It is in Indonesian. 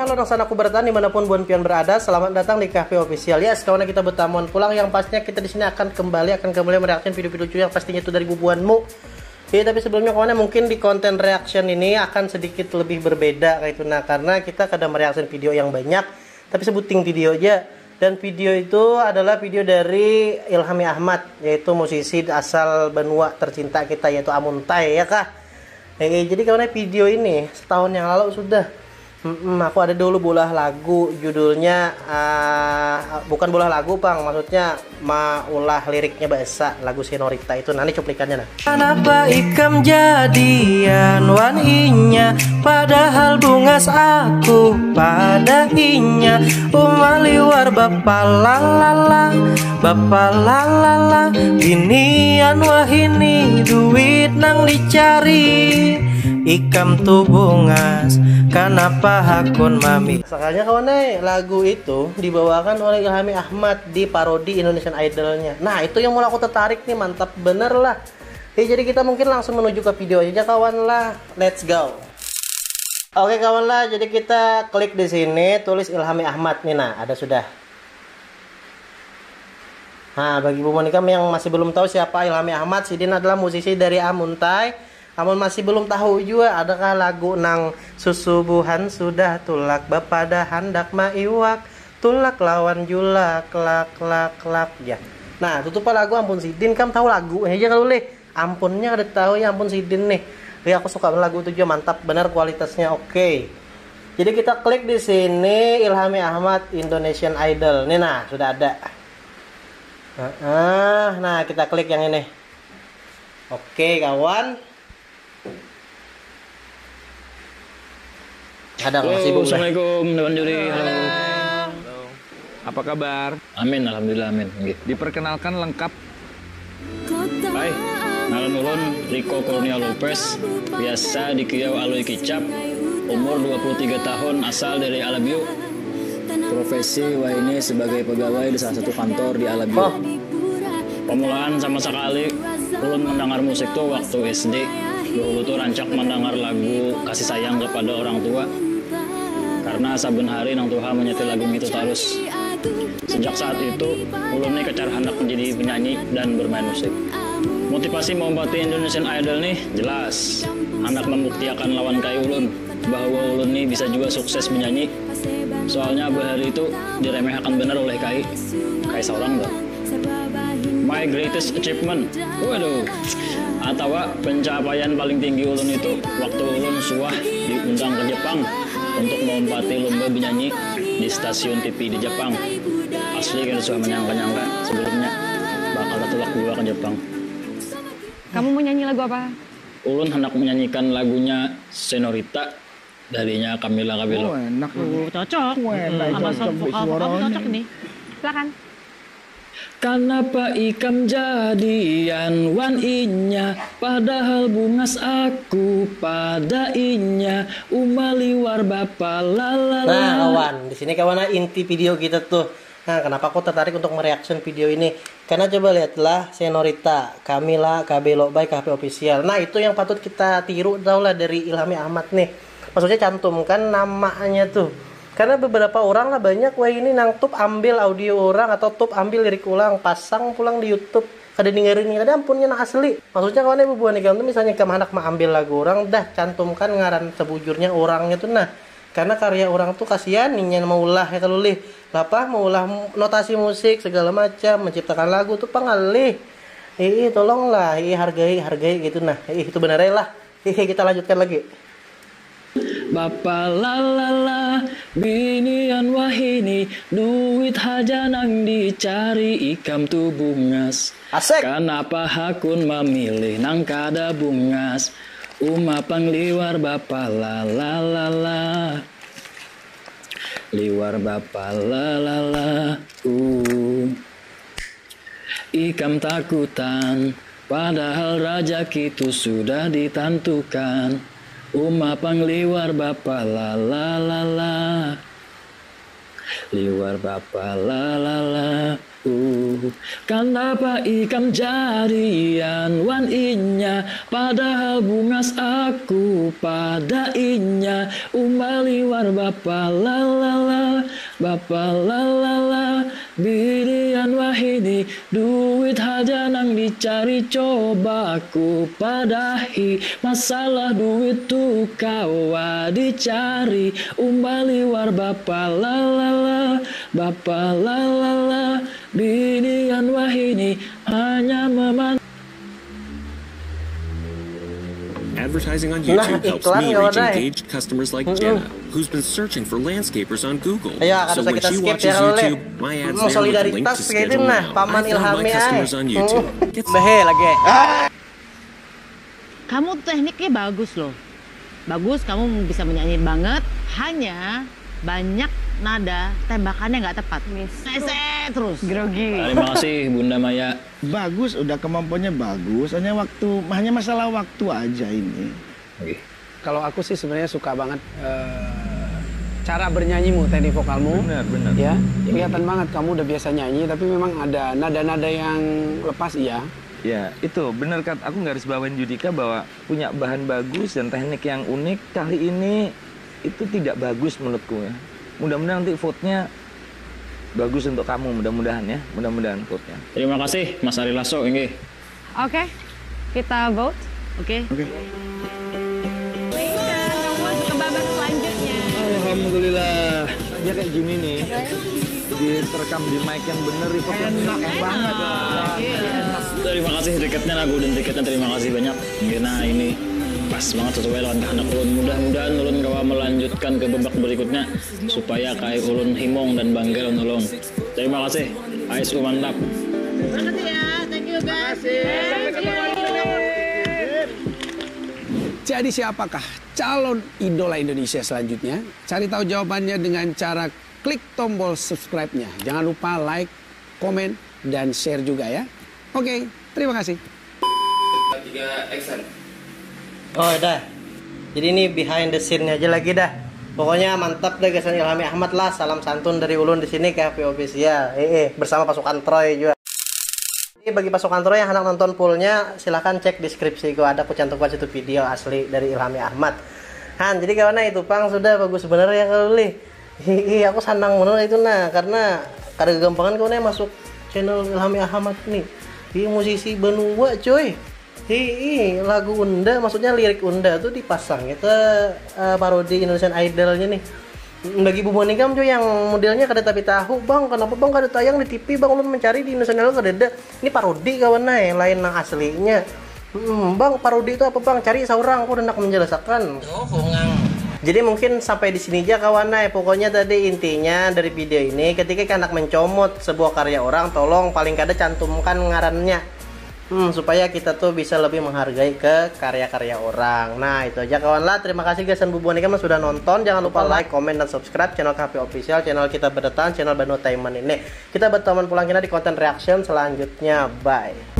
halo Naksanaku bertahan dimanapun buan pian berada. Selamat datang di Cafe Official. Ya, kawan kita bertamuan pulang. Yang pastinya kita di sini akan kembali mereaction video-video lucu yang pastinya itu dari bubuanmu. Ya, tapi sebelumnya kawan mungkin di konten reaction ini akan sedikit lebih berbeda kayak itu. Nah, karena kita kadang mereaction video yang banyak, tapi sebuting video aja. Dan video itu adalah video dari Ilhami Ahmad, yaitu musisi asal benua tercinta kita, yaitu Amuntai ya kah. Jadi kawan video ini setahun yang lalu sudah. Aku ada dulu bolah lagu judulnya bukan bolah lagu bang, maksudnya ulah liriknya bahasa lagu Senorita itu. Nanti cuplikannya nah. Kenapa ikam jadian wan inya, padahal bungas aku pada inya. Umaliwar bapak lalala, bapak lalala, inian wahini duit nang dicari. Ikam tuh bungas, kenapa hakun mami. Sekalinya kawan lagu itu dibawakan oleh Ilhami Ahmad di parodi Indonesian Idol-nya. Nah itu yang mulai aku tertarik nih, mantap bener lah. Jadi kita mungkin langsung menuju ke video aja kawan lah, let's go. Oke kawan lah, jadi kita klik di sini tulis Ilhami Ahmad nih, nah ada sudah. Nah bagi Bu Monika yang masih belum tahu siapa Ilhami Ahmad, Sidin adalah musisi dari Amuntai. Namun masih belum tahu juga adakah lagu nang susubuhan sudah tulak bapada handak maiwak tulak lawan julak lak lak lak ya. Nah tutup lagu Ampun Sidin, kamu tahu lagu aja kalau leh ampunnya ada tahu ya Ampun Sidin nih. Ya aku suka lagu itu juga, mantap benar kualitasnya. Oke. Jadi kita klik di sini Ilhami Ahmad Indonesian Idol. Nih nah sudah ada. Nah kita klik yang ini. Oke kawan. Ada nggak sibuk? Assalamualaikum teman juri. Halo. Apa kabar? Amin, alhamdulillah amin. Diperkenalkan lengkap. Hai, ngaran ulun Rico Kurnia Lopez, biasa dikieu Aloy Kicap, umur 23 tahun, asal dari Alabio. Profesi ini sebagai pegawai di salah satu kantor di Alabio. Pemulaan sama sekali ulun mendengar musik tuh waktu SD. Dulu tuh rancak mendengar lagu kasih sayang kepada orang tua. Karena saben hari nang Tuhan menyetel lagu itu terus. Sejak saat itu, ulun nih kecar hendak menjadi penyanyi dan bermain musik. Motivasi membati Indonesian Idol nih jelas. Hendak membuktikan lawan kai ulun bahwa ulun nih bisa juga sukses menyanyi. Soalnya hari itu diremehkan benar oleh kai seorang enggak. My greatest achievement, waduh, atau pencapaian paling tinggi ulun itu waktu ulun suah diundang ke Jepang untuk melompati lomba bernyanyi di stasiun TV di Jepang. Asli kan sudah menyangka-nyangka sebelumnya bakal tertolak dua ke Jepang. Kamu mau nyanyi lagu apa? Ulun hendak menyanyikan lagunya Senorita darinya Camila Cabello. Enak tuh, cocok. Sama cocok nih. Silakan. Kenapa ikam jadian wan inya, padahal bungas aku pada inya, umaliwar bapa lalala. Nah kawan, di sini kawan inti video kita tuh. Nah kenapa aku tertarik untuk mereaction video ini? Karena coba lihatlah Senorita Camila Cabello by Cafe Official. Nah itu yang patut kita tiru tau lah dari Ilhami Ahmad nih. Maksudnya cantumkan namanya tuh. Karena beberapa orang lah banyak wah ini nang tuh ambil audio orang atau tuh ambil lirik ulang pasang pulang di YouTube kada dengerin kada ampunnya nang asli. Maksudnya kawan ibu buan itu misalnya kamu anak mau ambil lagu orang dah cantumkan ngaran sebujurnya orangnya tuh nah. Karena karya orang tuh kasihan nih mau ulah ya kalau lih apa mau ulah notasi musik segala macam menciptakan lagu tuh pangalih. Tolonglah hargai gitu nah. Itu benar lah. Kita lanjutkan lagi. Bapa lalala, binian wahini, duit haja nang dicari ikam tu bungas. Asik. Kenapa hakun memilih nang kada bungas? Umapang liwar bapa lalala, liwar bapa lalala. Ikam takutan, padahal raja itu sudah ditentukan. Umapang liwar bapa lalala, liwar bapa la la la. Kenapa ikam jadian wan inya, padahal bungas aku pada inya. Liwar bapa la la la, bapa la la la. Birian wahini, duit haja nang dicari, coba aku padahi. Masalah duit tuh kawa dicari. Liwar bapa la la la, bapa la la la. Binian wahini hanya Advertising on YouTube helps me reach engaged customers like Jenna, who's been searching for landscapers on Google. So when she watches YouTube, my ads there with a link to schedule now. I found my customers on YouTube. Kamu tekniknya bagus loh. Bagus, kamu bisa menyanyi banget. Hanya banyak nada tembakannya nggak tepat. Sese terus. Grogi. Terima kasih Bunda Maya. Bagus, udah kemampuannya bagus. Hanya masalah waktu aja ini. Kalau aku sih sebenarnya suka banget cara bernyanyimu, teknik vokalmu. Benar. Ya, kelihatan banget kamu udah biasa nyanyi, tapi memang ada nada-nada yang lepas iya. Ya, itu benar kan. Aku garis bawain Judika bahwa punya bahan bagus dan teknik yang unik. Kali ini itu tidak bagus menurutku ya. Mudah-mudahan nanti vote-nya bagus untuk kamu, mudah-mudahan ya. Mudah-mudahan vote-nya. Terima kasih Mas Ari Lasso ini. Oke, kita vote. Oke. Ke babak selanjutnya. Alhamdulillah. Dia kayak gini nih. Diterekam di mic yang bener itu enak banget. Terima kasih tiketnya, lagu dan tiketnya terima kasih banyak. Karena ini pas banget sesuai lawan kehendak ulun. Mudah-mudahan ulun kawa melanjutkan ke babak berikutnya supaya kayak ulun himong dan bangkel ulun. Terima kasih. ASU mantap. Terima kasih ya. Thank you guys. Jadi siapakah calon idola Indonesia selanjutnya? Cari tahu jawabannya dengan cara klik tombol subscribe-nya. Jangan lupa like, komen, dan share juga ya. Oke, terima kasih. 3 action. Oh dah. Jadi ini behind the scene aja lagi dah. Pokoknya mantap deh kesan Ilhami Ahmad lah. Salam santun dari ulun di sini KP Official. Bersama pasukan Troy juga. Jadi bagi pasukan Troy yang hendak nonton fullnya silahkan cek deskripsi. Gua ada aku cantumkan situ video asli dari Ilhami Ahmad. Han, jadi kawan itu pang sudah bagus sebenarnya kali. Aku senang menurut itu karena kada kegampangan kawan masuk channel Ilhami Ahmad nih. Musisi benua coy. Lagu Unda, maksudnya lirik Unda tuh dipasang kita parodi Indonesian Idol-nya nih. Bagi Bu Monikam cuy yang modelnya kada tapi tahu, Bang, kenapa Bang kada tayang di TV, Bang, ulun mencari di Indonesian Idol kada ada. Ini parodi kawan lain nang aslinya. Bang, parodi itu apa Bang? Cari seorang, aku hendak menjelaskan. Jadi mungkin sampai di sini aja kawan pokoknya tadi intinya dari video ini ketika anak mencomot sebuah karya orang, tolong paling kada cantumkan ngarannya. Supaya kita tuh bisa lebih menghargai ke karya-karya orang. Nah itu aja kawan lah. Terima kasih guys dan Bu Bonika sudah nonton. Jangan lupa like, comment, dan subscribe channel KP Official, channel kita berdetan, channel Banotainment ini. Kita berteman pulang kita di konten reaction selanjutnya. Bye.